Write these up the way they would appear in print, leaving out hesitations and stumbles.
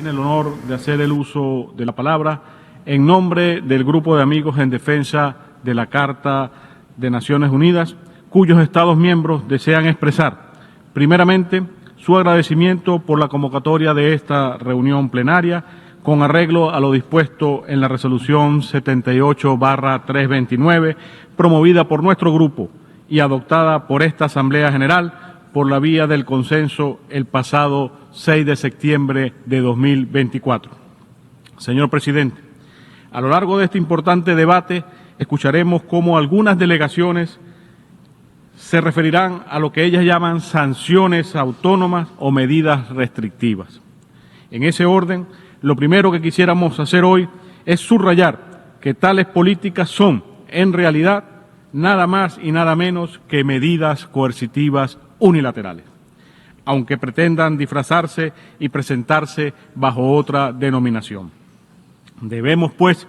Tiene el honor de hacer el uso de la palabra en nombre del Grupo de Amigos en Defensa de la Carta de Naciones Unidas, cuyos Estados miembros desean expresar, primeramente, su agradecimiento por la convocatoria de esta reunión plenaria, con arreglo a lo dispuesto en la Resolución 78/329, promovida por nuestro grupo y adoptada por esta Asamblea General por la vía del consenso el pasado 6 de septiembre de 2024. Señor Presidente, a lo largo de este importante debate escucharemos cómo algunas delegaciones se referirán a lo que ellas llaman sanciones autónomas o medidas restrictivas. En ese orden, lo primero que quisiéramos hacer hoy es subrayar que tales políticas son, en realidad, nada más y nada menos que medidas coercitivas unilaterales, aunque pretendan disfrazarse y presentarse bajo otra denominación. Debemos, pues,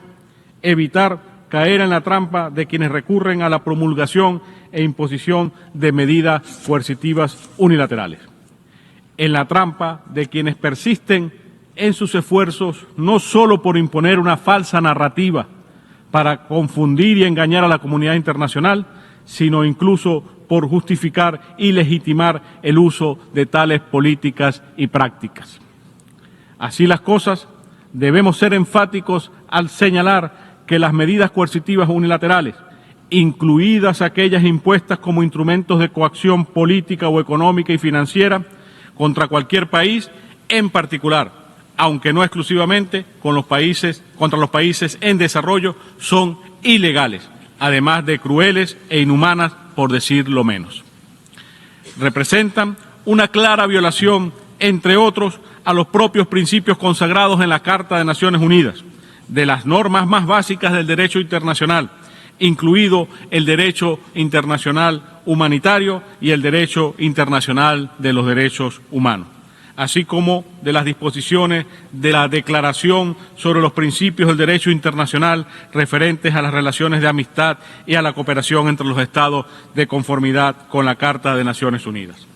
evitar caer en la trampa de quienes recurren a la promulgación e imposición de medidas coercitivas unilaterales, en la trampa de quienes persisten en sus esfuerzos no solo por imponer una falsa narrativa para confundir y engañar a la comunidad internacional, sino incluso por justificar y legitimar el uso de tales políticas y prácticas. Así las cosas, debemos ser enfáticos al señalar que las medidas coercitivas unilaterales, incluidas aquellas impuestas como instrumentos de coacción política o económica y financiera contra cualquier país, en particular, aunque no exclusivamente, contra los países en desarrollo, son ilegales, además de crueles e inhumanas, por decirlo menos. Representan una clara violación, entre otros, a los propios principios consagrados en la Carta de Naciones Unidas, de las normas más básicas del derecho internacional, incluido el derecho internacional humanitario y el derecho internacional de los derechos humanos, así como de las disposiciones de la Declaración sobre los Principios del Derecho Internacional referentes a las relaciones de amistad y a la cooperación entre los Estados de conformidad con la Carta de Naciones Unidas,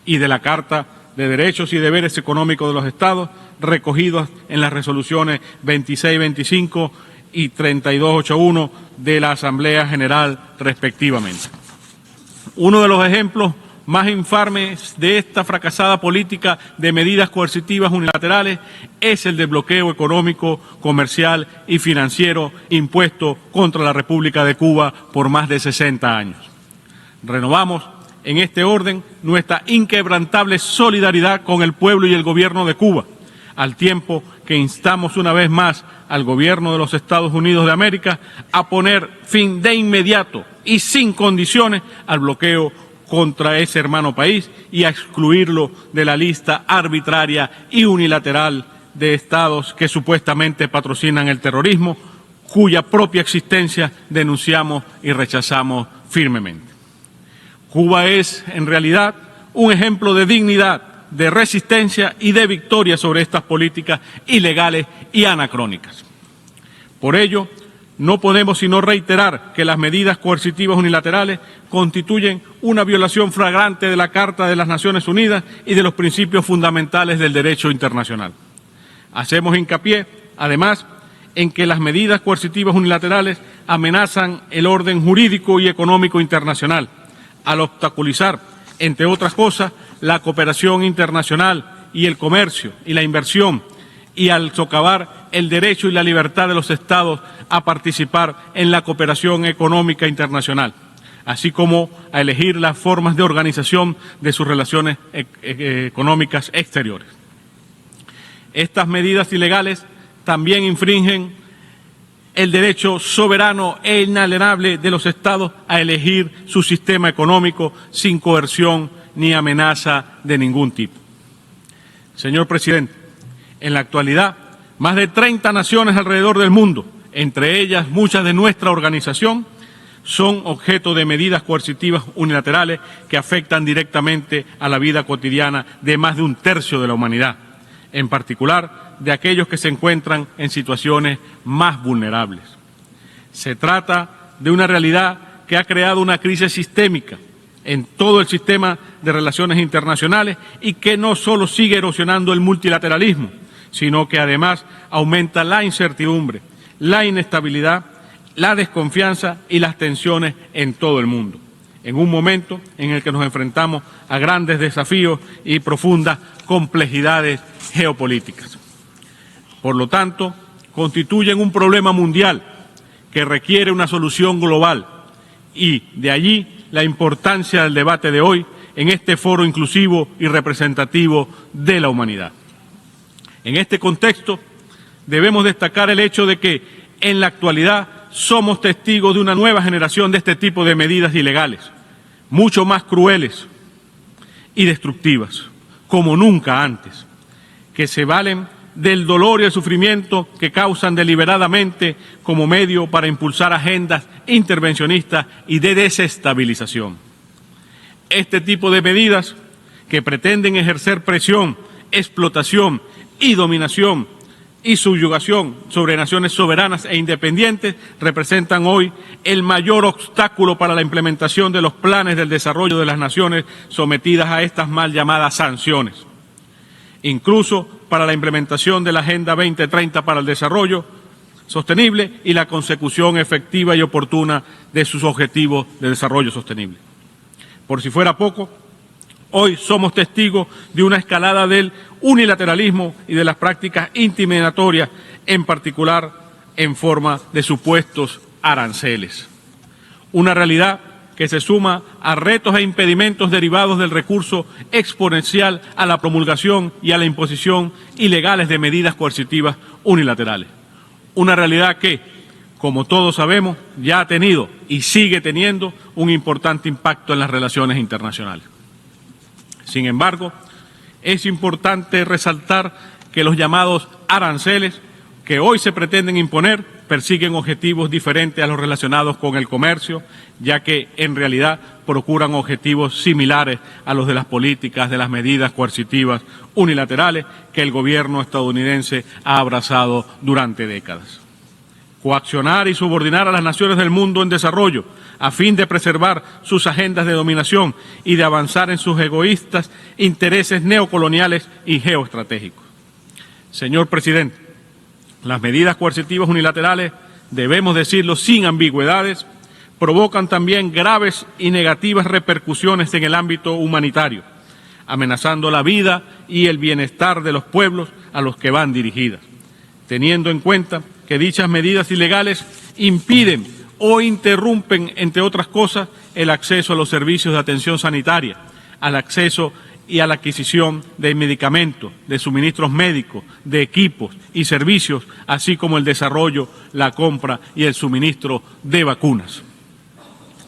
y de la Carta de Derechos y Deberes Económicos de los Estados, recogidos en las resoluciones 2625 y 3281 de la Asamblea General, respectivamente. Uno de los ejemplos más infames de esta fracasada política de medidas coercitivas unilaterales es el de bloqueo económico, comercial y financiero impuesto contra la República de Cuba por más de 60 años. Renovamos en este orden nuestra inquebrantable solidaridad con el pueblo y el gobierno de Cuba, al tiempo que instamos una vez más al gobierno de los Estados Unidos de América a poner fin de inmediato y sin condiciones al bloqueo contra ese hermano país y a excluirlo de la lista arbitraria y unilateral de estados que supuestamente patrocinan el terrorismo, cuya propia existencia denunciamos y rechazamos firmemente. Cuba es, en realidad, un ejemplo de dignidad, de resistencia y de victoria sobre estas políticas ilegales y anacrónicas. Por ello, no podemos sino reiterar que las medidas coercitivas unilaterales constituyen una violación flagrante de la Carta de las Naciones Unidas y de los principios fundamentales del derecho internacional. Hacemos hincapié, además, en que las medidas coercitivas unilaterales amenazan el orden jurídico y económico internacional, al obstaculizar, entre otras cosas, la cooperación internacional y el comercio y la inversión, y al socavar el derecho y la libertad de los Estados a participar en la cooperación económica internacional, así como a elegir las formas de organización de sus relaciones económicas exteriores. Estas medidas ilegales también infringen el derecho soberano e inalienable de los Estados a elegir su sistema económico sin coerción ni amenaza de ningún tipo. Señor Presidente, en la actualidad, más de 30 naciones alrededor del mundo, entre ellas muchas de nuestra organización, son objeto de medidas coercitivas unilaterales que afectan directamente a la vida cotidiana de más de un tercio de la humanidad, en particular de aquellos que se encuentran en situaciones más vulnerables. Se trata de una realidad que ha creado una crisis sistémica en todo el sistema de relaciones internacionales y que no solo sigue erosionando el multilateralismo, sino que además aumenta la incertidumbre, la inestabilidad, la desconfianza y las tensiones en todo el mundo, en un momento en el que nos enfrentamos a grandes desafíos y profundas complejidades geopolíticas. Por lo tanto, constituyen un problema mundial que requiere una solución global y de allí la importancia del debate de hoy en este foro inclusivo y representativo de la humanidad. En este contexto, debemos destacar el hecho de que en la actualidad somos testigos de una nueva generación de este tipo de medidas ilegales, mucho más crueles y destructivas, como nunca antes, que se valen del dolor y el sufrimiento que causan deliberadamente como medio para impulsar agendas intervencionistas y de desestabilización. Este tipo de medidas que pretenden ejercer presión, explotación y dominación y subyugación sobre naciones soberanas e independientes representan hoy el mayor obstáculo para la implementación de los planes del desarrollo de las naciones sometidas a estas mal llamadas sanciones. Incluso para la implementación de la Agenda 2030 para el Desarrollo Sostenible y la consecución efectiva y oportuna de sus objetivos de desarrollo sostenible. Por si fuera poco, hoy somos testigos de una escalada del unilateralismo y de las prácticas intimidatorias, en particular en forma de supuestos aranceles. Una realidad que se suma a retos e impedimentos derivados del recurso exponencial a la promulgación y a la imposición ilegales de medidas coercitivas unilaterales. Una realidad que, como todos sabemos, ya ha tenido y sigue teniendo un importante impacto en las relaciones internacionales. Sin embargo, es importante resaltar que los llamados aranceles que hoy se pretenden imponer persiguen objetivos diferentes a los relacionados con el comercio, ya que en realidad procuran objetivos similares a los de las políticas de las medidas coercitivas unilaterales que el gobierno estadounidense ha abrazado durante décadas. Coaccionar y subordinar a las naciones del mundo en desarrollo a fin de preservar sus agendas de dominación y de avanzar en sus egoístas intereses neocoloniales y geoestratégicos. Señor presidente, las medidas coercitivas unilaterales, debemos decirlo sin ambigüedades, provocan también graves y negativas repercusiones en el ámbito humanitario, amenazando la vida y el bienestar de los pueblos a los que van dirigidas, teniendo en cuenta que dichas medidas ilegales impiden o interrumpen, entre otras cosas, el acceso a los servicios de atención sanitaria, al acceso y a la adquisición de medicamentos, de suministros médicos, de equipos y servicios, así como el desarrollo, la compra y el suministro de vacunas.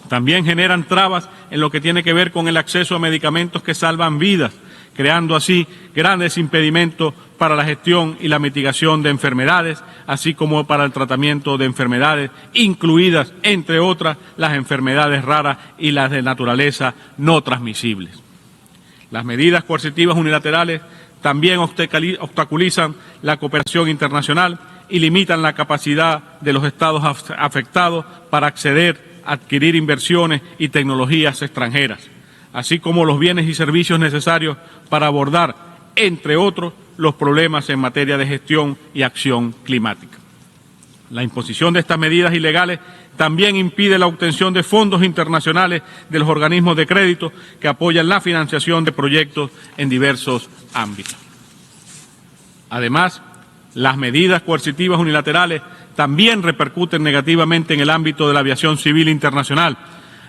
También generan trabas en lo que tiene que ver con el acceso a medicamentos que salvan vidas, creando así grandes impedimentos para la gestión y la mitigación de enfermedades, así como para el tratamiento de enfermedades, incluidas, entre otras, las enfermedades raras y las de naturaleza no transmisibles. Las medidas coercitivas unilaterales también obstaculizan la cooperación internacional y limitan la capacidad de los estados afectados para acceder, adquirir inversiones y tecnologías extranjeras, así como los bienes y servicios necesarios para abordar, entre otros, los problemas en materia de gestión y acción climática. La imposición de estas medidas ilegales también impide la obtención de fondos internacionales de los organismos de crédito que apoyan la financiación de proyectos en diversos ámbitos. Además, las medidas coercitivas unilaterales también repercuten negativamente en el ámbito de la aviación civil internacional,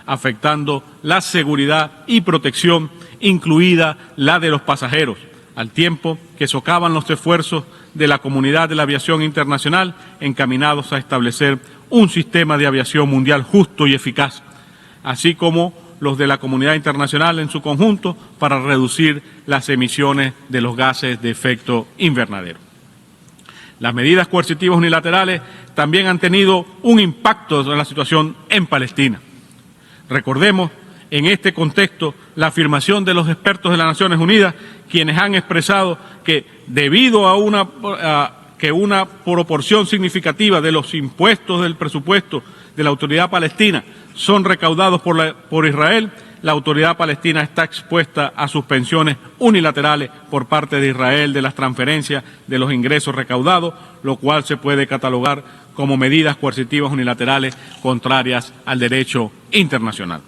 afectando la seguridad y protección, incluida la de los pasajeros, al tiempo que socavan los esfuerzos de la comunidad de la aviación internacional encaminados a establecer un sistema de aviación mundial justo y eficaz, así como los de la comunidad internacional en su conjunto para reducir las emisiones de los gases de efecto invernadero. Las medidas coercitivas unilaterales también han tenido un impacto en la situación en Palestina. Recordemos en este contexto la afirmación de los expertos de las Naciones Unidas, quienes han expresado que debido a una proporción significativa de los impuestos del presupuesto de la Autoridad Palestina son recaudados por Israel, la autoridad palestina está expuesta a suspensiones unilaterales por parte de Israel de las transferencias de los ingresos recaudados, lo cual se puede catalogar como medidas coercitivas unilaterales contrarias al derecho internacional.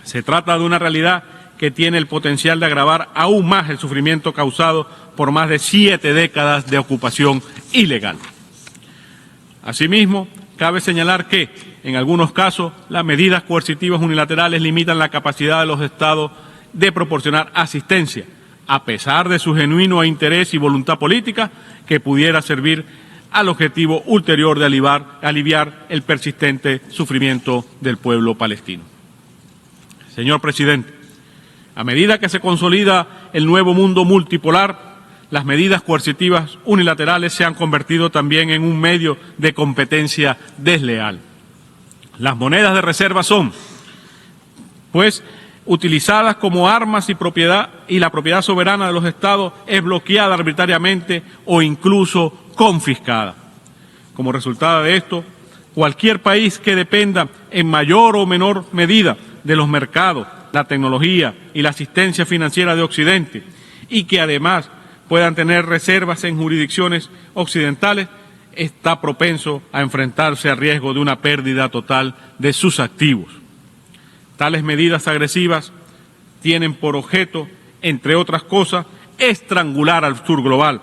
Se trata de una realidad que tiene el potencial de agravar aún más el sufrimiento causado por más de 7 décadas de ocupación ilegal. Asimismo, cabe señalar que, en algunos casos, las medidas coercitivas unilaterales limitan la capacidad de los Estados de proporcionar asistencia, a pesar de su genuino interés y voluntad política, que pudiera servir al objetivo ulterior de aliviar el persistente sufrimiento del pueblo palestino. Señor presidente, a medida que se consolida el nuevo mundo multipolar, las medidas coercitivas unilaterales se han convertido también en un medio de competencia desleal. Las monedas de reserva son, pues, utilizadas como armas y la propiedad soberana de los Estados es bloqueada arbitrariamente o incluso confiscada. Como resultado de esto, cualquier país que dependa en mayor o menor medida de los mercados, la tecnología y la asistencia financiera de Occidente, y que además puedan tener reservas en jurisdicciones occidentales, está propenso a enfrentarse al riesgo de una pérdida total de sus activos. Tales medidas agresivas tienen por objeto, entre otras cosas, estrangular al sur global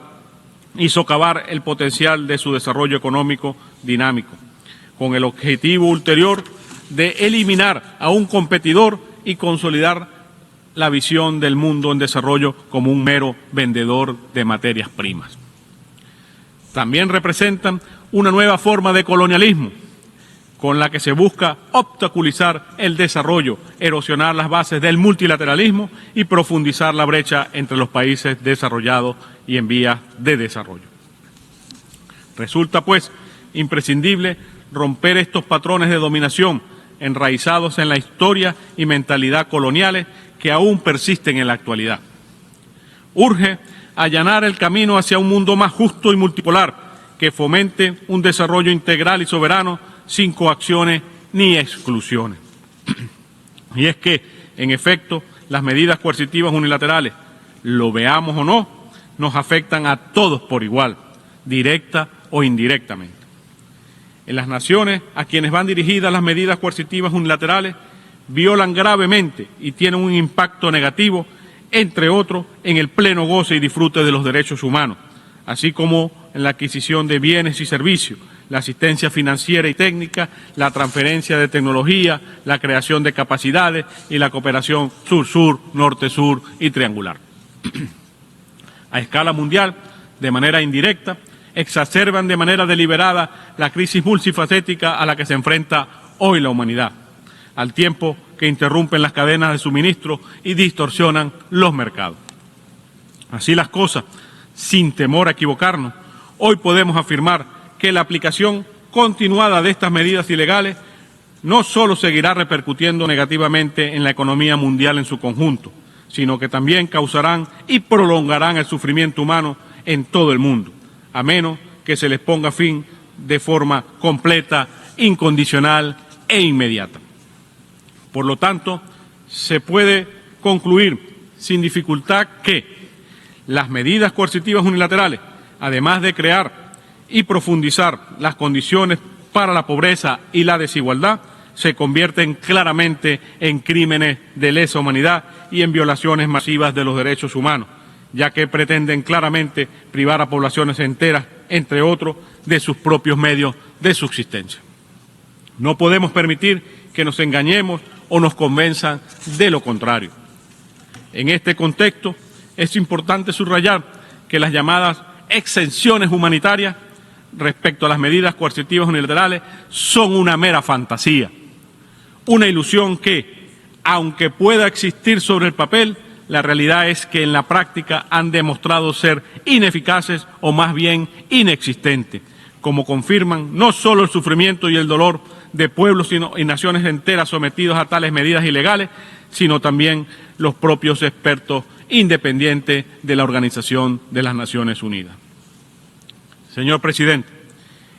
y socavar el potencial de su desarrollo económico dinámico, con el objetivo ulterior de eliminar a un competidor y consolidar la visión del mundo en desarrollo como un mero vendedor de materias primas. También representan una nueva forma de colonialismo, con la que se busca obstaculizar el desarrollo, erosionar las bases del multilateralismo y profundizar la brecha entre los países desarrollados y en vías de desarrollo. Resulta, pues, imprescindible romper estos patrones de dominación enraizados en la historia y mentalidad coloniales que aún persisten en la actualidad. Urge allanar el camino hacia un mundo más justo y multipolar que fomente un desarrollo integral y soberano sin coacciones ni exclusiones. Y es que, en efecto, las medidas coercitivas unilaterales, lo veamos o no, nos afectan a todos por igual, directa o indirectamente. En las naciones a quienes van dirigidas las medidas coercitivas unilaterales violan gravemente y tienen un impacto negativo, entre otros, en el pleno goce y disfrute de los derechos humanos, así como en la adquisición de bienes y servicios, la asistencia financiera y técnica, la transferencia de tecnología, la creación de capacidades y la cooperación sur-sur, norte-sur y triangular. A escala mundial, de manera indirecta, exacerban de manera deliberada la crisis multifacética a la que se enfrenta hoy la humanidad, al tiempo que interrumpen las cadenas de suministro y distorsionan los mercados. Así las cosas, sin temor a equivocarnos, hoy podemos afirmar que la aplicación continuada de estas medidas ilegales no solo seguirá repercutiendo negativamente en la economía mundial en su conjunto, sino que también causarán y prolongarán el sufrimiento humano en todo el mundo, a menos que se les ponga fin de forma completa, incondicional e inmediata. Por lo tanto, se puede concluir sin dificultad que las medidas coercitivas unilaterales, además de crear y profundizar las condiciones para la pobreza y la desigualdad, se convierten claramente en crímenes de lesa humanidad y en violaciones masivas de los derechos humanos, ya que pretenden claramente privar a poblaciones enteras, entre otros, de sus propios medios de subsistencia. No podemos permitir que nos engañemos o nos convenzan de lo contrario. En este contexto, es importante subrayar que las llamadas exenciones humanitarias respecto a las medidas coercitivas unilaterales son una mera fantasía, una ilusión que, aunque pueda existir sobre el papel, la realidad es que en la práctica han demostrado ser ineficaces o más bien inexistentes, como confirman no solo el sufrimiento y el dolor de pueblos y naciones enteras sometidos a tales medidas ilegales, sino también los propios expertos independientes de la Organización de las Naciones Unidas. Señor presidente,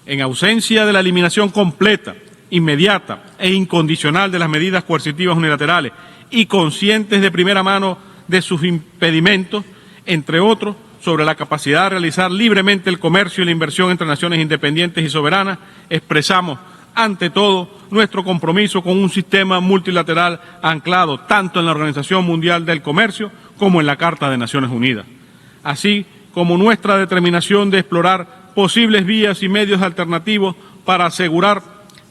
en ausencia de la eliminación completa inmediata e incondicional de las medidas coercitivas unilaterales y conscientes de primera mano de sus impedimentos, entre otros, sobre la capacidad de realizar libremente el comercio y la inversión entre naciones independientes y soberanas, expresamos ante todo nuestro compromiso con un sistema multilateral anclado tanto en la Organización Mundial del Comercio como en la Carta de Naciones Unidas, así como nuestra determinación de explorar posibles vías y medios alternativos para asegurar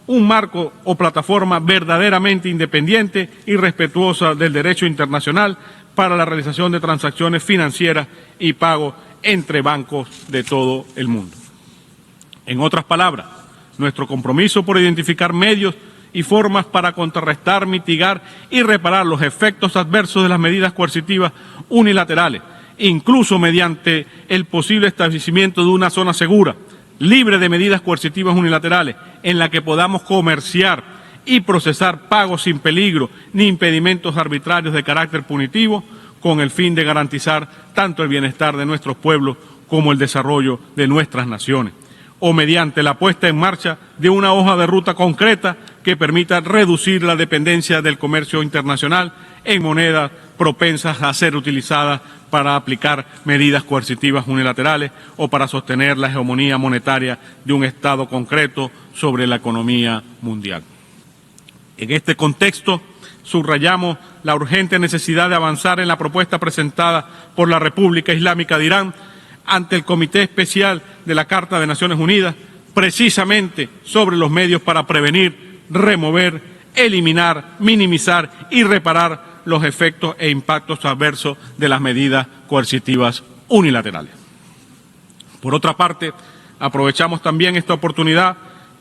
un marco o plataforma verdaderamente independiente y respetuosa del derecho internacional para la realización de transacciones financieras y pago entre bancos de todo el mundo. En otras palabras, nuestro compromiso por identificar medios y formas para contrarrestar, mitigar y reparar los efectos adversos de las medidas coercitivas unilaterales, incluso mediante el posible establecimiento de una zona segura, libre de medidas coercitivas unilaterales, en la que podamos comerciar y procesar pagos sin peligro ni impedimentos arbitrarios de carácter punitivo, con el fin de garantizar tanto el bienestar de nuestros pueblos como el desarrollo de nuestras naciones, o mediante la puesta en marcha de una hoja de ruta concreta que permita reducir la dependencia del comercio internacional en monedas propensas a ser utilizadas para aplicar medidas coercitivas unilaterales o para sostener la hegemonía monetaria de un Estado concreto sobre la economía mundial. En este contexto, subrayamos la urgente necesidad de avanzar en la propuesta presentada por la República Islámica de Irán ante el Comité Especial de la Carta de Naciones Unidas, precisamente sobre los medios para prevenir, remover, eliminar, minimizar y reparar los efectos e impactos adversos de las medidas coercitivas unilaterales. Por otra parte, aprovechamos también esta oportunidad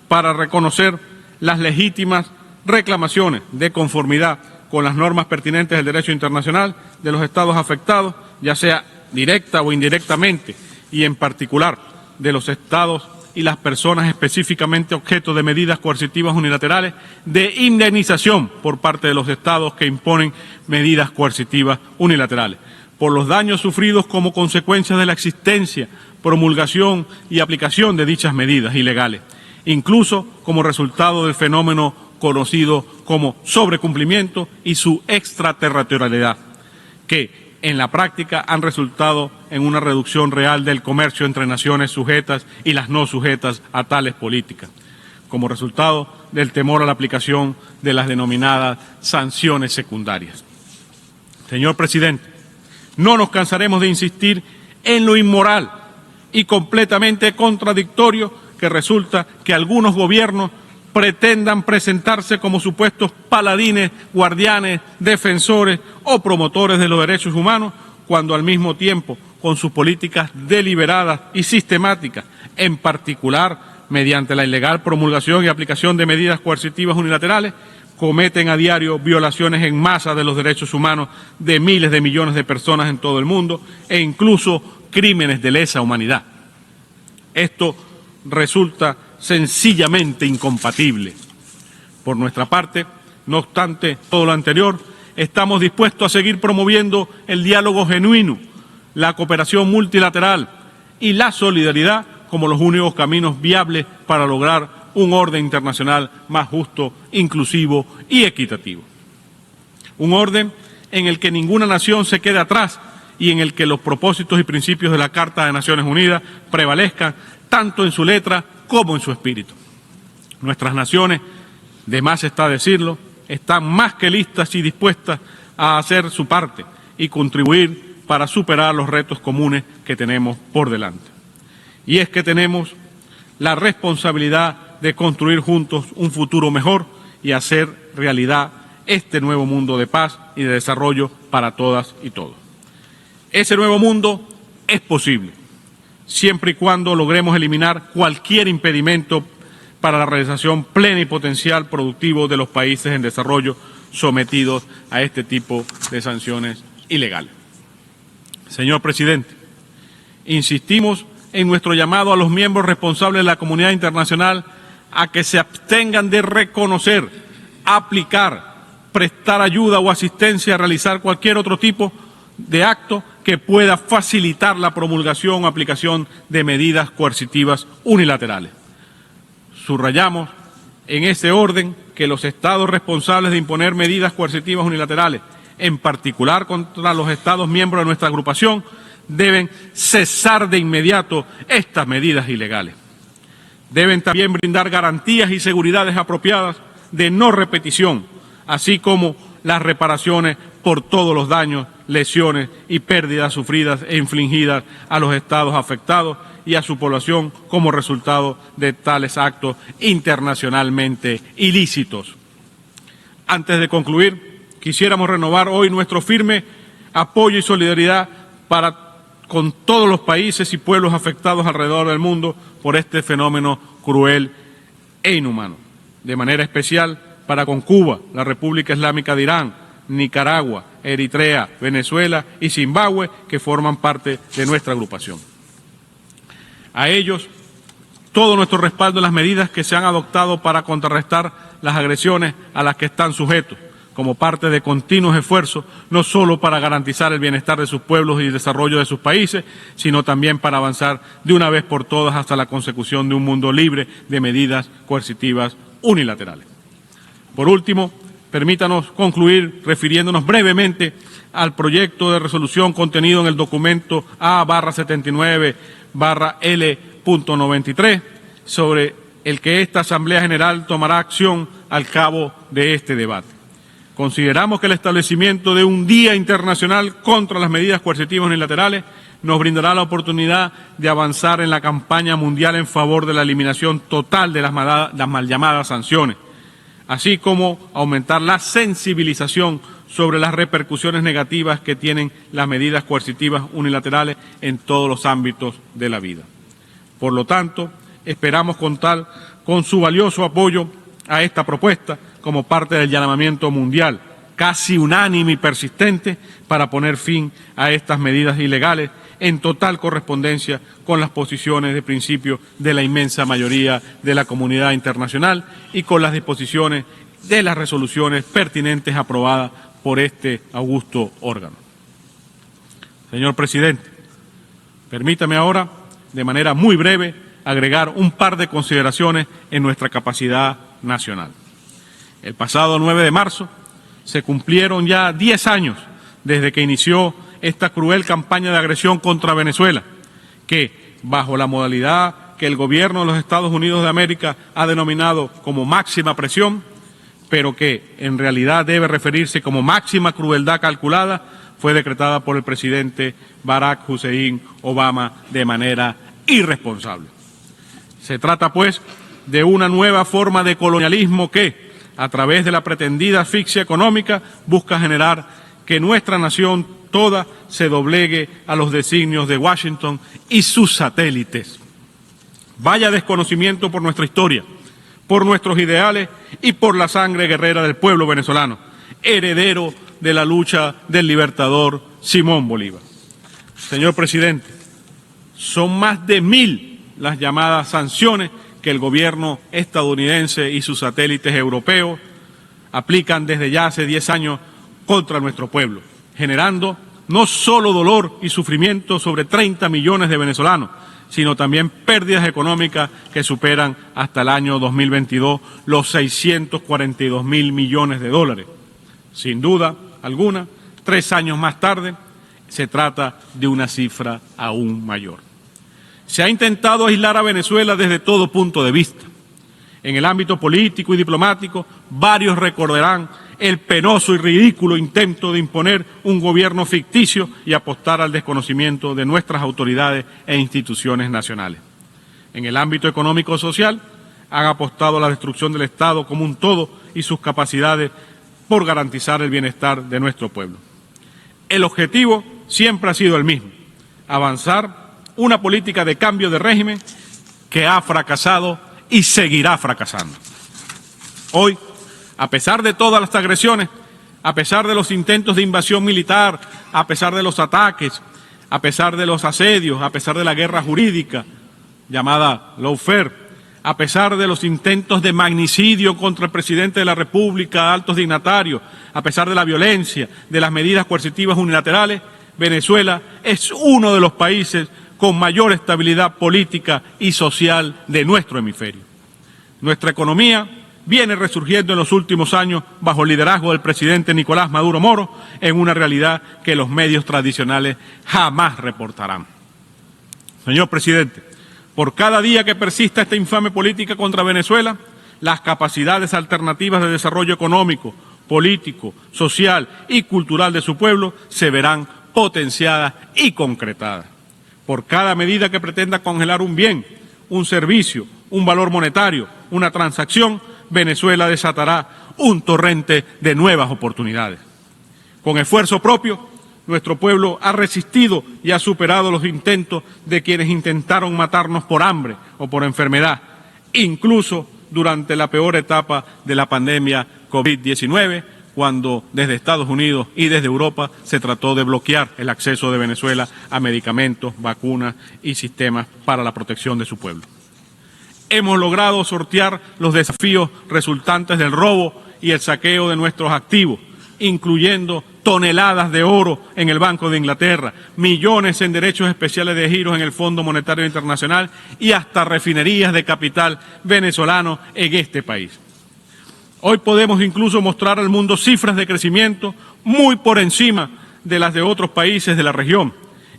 para reconocer las legítimas reclamaciones de conformidad con las normas pertinentes del derecho internacional de los estados afectados, ya sea directa o indirectamente, y en particular de los estados y las personas específicamente objeto de medidas coercitivas unilaterales, de indemnización por parte de los estados que imponen medidas coercitivas unilaterales, por los daños sufridos como consecuencia de la existencia, promulgación y aplicación de dichas medidas ilegales, incluso como resultado del fenómeno conocido como sobrecumplimiento y su extraterritorialidad, que en la práctica han resultado en una reducción real del comercio entre naciones sujetas y las no sujetas a tales políticas, como resultado del temor a la aplicación de las denominadas sanciones secundarias. Señor presidente, no nos cansaremos de insistir en lo inmoral y completamente contradictorio que resulta que algunos gobiernos pretendan presentarse como supuestos paladines, guardianes, defensores o promotores de los derechos humanos, cuando al mismo tiempo, con sus políticas deliberadas y sistemáticas, en particular mediante la ilegal promulgación y aplicación de medidas coercitivas unilaterales, cometen a diario violaciones en masa de los derechos humanos de miles de millones de personas en todo el mundo e incluso crímenes de lesa humanidad. Esto resulta sencillamente incompatible. Por nuestra parte, no obstante todo lo anterior, estamos dispuestos a seguir promoviendo el diálogo genuino, la cooperación multilateral y la solidaridad como los únicos caminos viables para lograr un orden internacional más justo, inclusivo y equitativo. Un orden en el que ninguna nación se quede atrás y en el que los propósitos y principios de la Carta de Naciones Unidas prevalezcan tanto en su letra como en su espíritu. Nuestras naciones, de más está decirlo, están más que listas y dispuestas a hacer su parte y contribuir para superar los retos comunes que tenemos por delante. Y es que tenemos la responsabilidad de construir juntos un futuro mejor y hacer realidad este nuevo mundo de paz y de desarrollo para todas y todos. Ese nuevo mundo es posible, siempre y cuando logremos eliminar cualquier impedimento para la realización plena y potencial productivo de los países en desarrollo sometidos a este tipo de sanciones ilegales. Señor presidente, insistimos en nuestro llamado a los miembros responsables de la comunidad internacional a que se abstengan de reconocer, aplicar, prestar ayuda o asistencia a realizar cualquier otro tipo de acto que pueda facilitar la promulgación o aplicación de medidas coercitivas unilaterales. Subrayamos en ese orden que los estados responsables de imponer medidas coercitivas unilaterales, en particular contra los estados miembros de nuestra agrupación, deben cesar de inmediato estas medidas ilegales. Deben también brindar garantías y seguridades apropiadas de no repetición, así como las reparaciones por todos los daños, lesiones y pérdidas sufridas e infligidas a los estados afectados y a su población como resultado de tales actos internacionalmente ilícitos. Antes de concluir, quisiéramos renovar hoy nuestro firme apoyo y solidaridad con todos los países y pueblos afectados alrededor del mundo por este fenómeno cruel e inhumano. De manera especial para con Cuba, la República Islámica de Irán, Nicaragua, Eritrea, Venezuela y Zimbabue, que forman parte de nuestra agrupación. A ellos, todo nuestro respaldo en las medidas que se han adoptado para contrarrestar las agresiones a las que están sujetos, como parte de continuos esfuerzos, no solo para garantizar el bienestar de sus pueblos y el desarrollo de sus países, sino también para avanzar de una vez por todas hasta la consecución de un mundo libre de medidas coercitivas unilaterales. Por último, permítanos concluir refiriéndonos brevemente al proyecto de resolución contenido en el documento A/79/L.93, sobre el que esta Asamblea General tomará acción al cabo de este debate. Consideramos que el establecimiento de un Día Internacional contra las medidas coercitivas unilaterales nos brindará la oportunidad de avanzar en la campaña mundial en favor de la eliminación total de las mal llamadas sanciones, así como aumentar la sensibilización sobre las repercusiones negativas que tienen las medidas coercitivas unilaterales en todos los ámbitos de la vida. Por lo tanto, esperamos contar con su valioso apoyo a esta propuesta como parte del llamamiento mundial, casi unánime y persistente, para poner fin a estas medidas ilegales en total correspondencia con las posiciones de principio de la inmensa mayoría de la comunidad internacional y con las disposiciones de las resoluciones pertinentes aprobadas por este augusto órgano. Señor presidente, permítame ahora, de manera muy breve, agregar un par de consideraciones en nuestra capacidad nacional. El pasado 9 de marzo se cumplieron ya 10 años desde que inició esta cruel campaña de agresión contra Venezuela, que, bajo la modalidad que el gobierno de los Estados Unidos de América ha denominado como máxima presión, pero que en realidad debe referirse como máxima crueldad calculada, fue decretada por el presidente Barack Hussein Obama de manera irresponsable. Se trata, pues, de una nueva forma de colonialismo que, a través de la pretendida asfixia económica, busca generar que nuestra nación toda se doblegue a los designios de Washington y sus satélites. Vaya desconocimiento por nuestra historia, por nuestros ideales y por la sangre guerrera del pueblo venezolano, heredero de la lucha del libertador Simón Bolívar. Señor presidente, son más de 1000 las llamadas sanciones que el gobierno estadounidense y sus satélites europeos aplican desde ya hace 10 años contra nuestro pueblo, generando no solo dolor y sufrimiento sobre 30 millones de venezolanos, sino también pérdidas económicas que superan hasta el año 2022 los 642.000 millones de dólares. Sin duda alguna, 3 años más tarde, se trata de una cifra aún mayor. Se ha intentado aislar a Venezuela desde todo punto de vista. En el ámbito político y diplomático, varios recordarán el penoso y ridículo intento de imponer un gobierno ficticio y apostar al desconocimiento de nuestras autoridades e instituciones nacionales. En el ámbito económico-social, han apostado a la destrucción del Estado como un todo y sus capacidades por garantizar el bienestar de nuestro pueblo. El objetivo siempre ha sido el mismo: avanzar una política de cambio de régimen que ha fracasado y seguirá fracasando. Hoy, a pesar de todas las agresiones, a pesar de los intentos de invasión militar, a pesar de los ataques, a pesar de los asedios, a pesar de la guerra jurídica llamada lawfare, a pesar de los intentos de magnicidio contra el presidente de la República, altos dignatarios, a pesar de la violencia, de las medidas coercitivas unilaterales, Venezuela es uno de los países con mayor estabilidad política y social de nuestro hemisferio. Nuestra economía viene resurgiendo en los últimos años bajo el liderazgo del presidente Nicolás Maduro Moro en una realidad que los medios tradicionales jamás reportarán. Señor presidente, por cada día que persista esta infame política contra Venezuela, las capacidades alternativas de desarrollo económico, político, social y cultural de su pueblo se verán potenciadas y concretadas. Por cada medida que pretenda congelar un bien, un servicio, un valor monetario, una transacción, Venezuela desatará un torrente de nuevas oportunidades. Con esfuerzo propio, nuestro pueblo ha resistido y ha superado los intentos de quienes intentaron matarnos por hambre o por enfermedad, incluso durante la peor etapa de la pandemia COVID-19, cuando desde Estados Unidos y desde Europa se trató de bloquear el acceso de Venezuela a medicamentos, vacunas y sistemas para la protección de su pueblo. Hemos logrado sortear los desafíos resultantes del robo y el saqueo de nuestros activos, incluyendo toneladas de oro en el Banco de Inglaterra, millones en derechos especiales de giros en el Fondo Monetario Internacional y hasta refinerías de capital venezolano en este país. Hoy podemos incluso mostrar al mundo cifras de crecimiento muy por encima de las de otros países de la región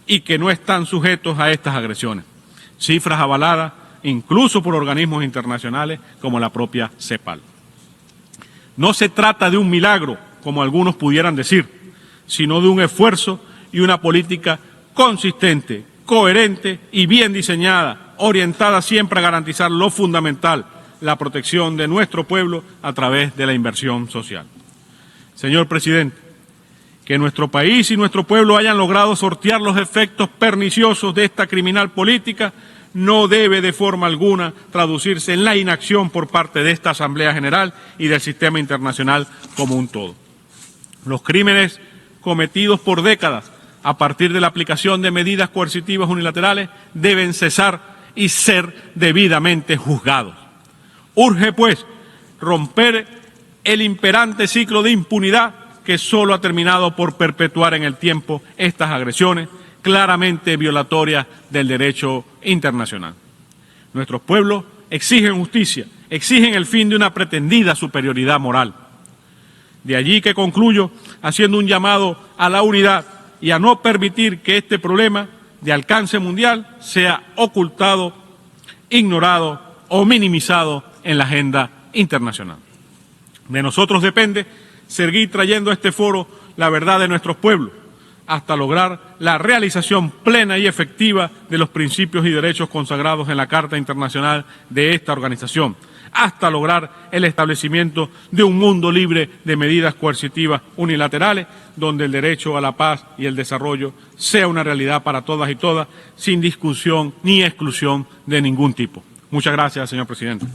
y que no están sujetos a estas agresiones. Cifras avaladas incluso por organismos internacionales como la propia CEPAL. No se trata de un milagro, como algunos pudieran decir, sino de un esfuerzo y una política consistente, coherente y bien diseñada, orientada siempre a garantizar lo fundamental, la protección de nuestro pueblo a través de la inversión social. Señor presidente, que nuestro país y nuestro pueblo hayan logrado sortear los efectos perniciosos de esta criminal política no debe de forma alguna traducirse en la inacción por parte de esta Asamblea General y del sistema internacional como un todo. Los crímenes cometidos por décadas a partir de la aplicación de medidas coercitivas unilaterales deben cesar y ser debidamente juzgados. Urge, pues, romper el imperante ciclo de impunidad que solo ha terminado por perpetuar en el tiempo estas agresiones claramente violatorias del derecho internacional. Nuestros pueblos exigen justicia, exigen el fin de una pretendida superioridad moral. De allí que concluyo haciendo un llamado a la unidad y a no permitir que este problema de alcance mundial sea ocultado, ignorado o minimizado en la agenda internacional. De nosotros depende seguir trayendo a este foro la verdad de nuestros pueblos, hasta lograr la realización plena y efectiva de los principios y derechos consagrados en la Carta Internacional de esta organización, hasta lograr el establecimiento de un mundo libre de medidas coercitivas unilaterales, donde el derecho a la paz y el desarrollo sea una realidad para todas y todas, sin discusión ni exclusión de ningún tipo. Muchas gracias, señor presidente.